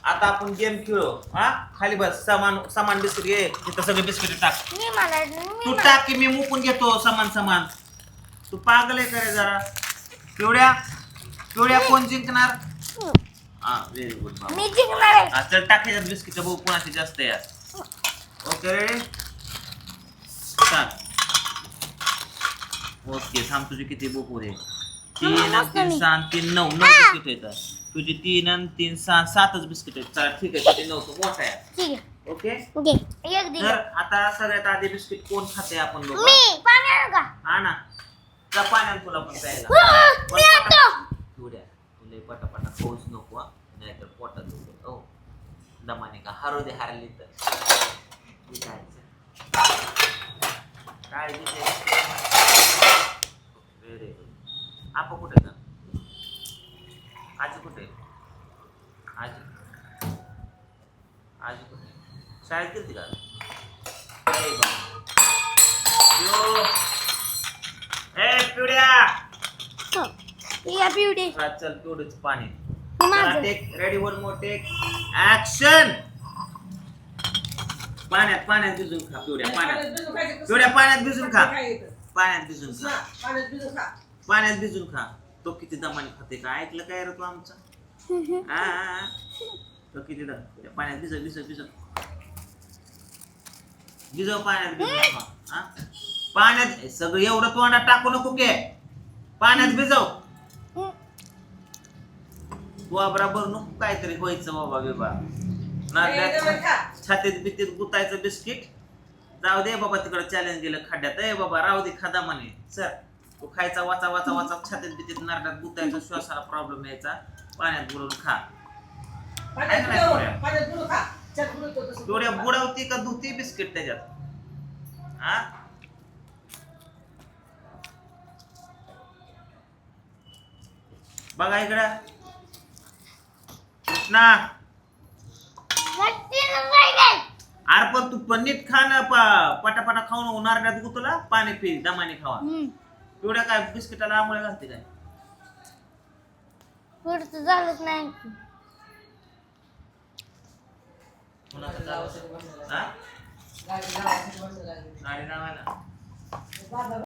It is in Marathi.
आता आपण गेम खेळू. हा खाली बस. समान समान बिस्किट घे. तिथं सगळे बिस्किट टाक. तू टाक की मी मुकून घेतो समान समान. तू पागल आहे करे जरा. पिवड्या कोण जिंकणार? हा व्हेरी गुड बाबा. मी जिंकणार आहे. चल टाक ह्याच्यात बिस्किट बघू कोणाची जास्त आहे. Okay ready start. ओके थांब तुझी किती बुक रे. 3 आणि 3 6 आणि 3 9 बिस्किट येतात. तुझी 3 आणि 3 6 7च बिस्किट आहेत. चल ठीक आहे. तुझी 9 तो मोठा आहे. ठीक आहे. ओके ओके एक दे. तर आता सगळ्यात आधी बिस्किट कोण खाते आपण लोक? मी पाणी आणू का? हा ना. त्या पाण्यात तुला पण प्यायला. मी आणतो. पिवड्या तुला पटापटा खाऊच नको हा. नाहीतर पोटात दुखत. हो दमाने का हरो दे हारली तर काय व्हेरी गुड. आपण कुठे ना आजी कुठे? आजी कुठे? शाळेत गेलती का? पिवड्या या पिवडे. चल पिवड्याचं पाणी. माझं. Take ready one more take action. पाण्यात भिजून खा पिवड्या. पाण्यात भिजून खा. पाण्यात भिजून खा. तो किती दमाने खाते का ऐकलं काय रे तू आमचा? तो किती पाण्यात भिजव पाण्यात भिजून खा. पाण्यात सगळं एवढं तोंडात टाकू नको के. पाण्यात भिजव. बरोबर नको काहीतरी व्हायचं बाबा बिबा. छातीत बितीत गुतायचं बिस्किट. जाऊ दे बाबा तिकडे चॅलेंज गेलं खड्ड्यात. ए बाबा राहू दे खादा म्हणे. सर तू खायचा वाचा छातीत बितीत नारडात गुतायचं. श्वासाला प्रॉब्लेम यायचा. पाण्यात बुडवून खा. थोड्या बुडवती का धुती बिस्किट त्याच्यात? हा बघा इकडं कृष्णा. अरे पण तू पनीट खा ना. पटापटा खाऊन उन्हाळ्यात गुतला. पाणी पी दमाने खावा. एवढ्या काय बिस्किटाला आंघोळ्या घालते काय? पुढचं झालंच नाही. गाडी लावायला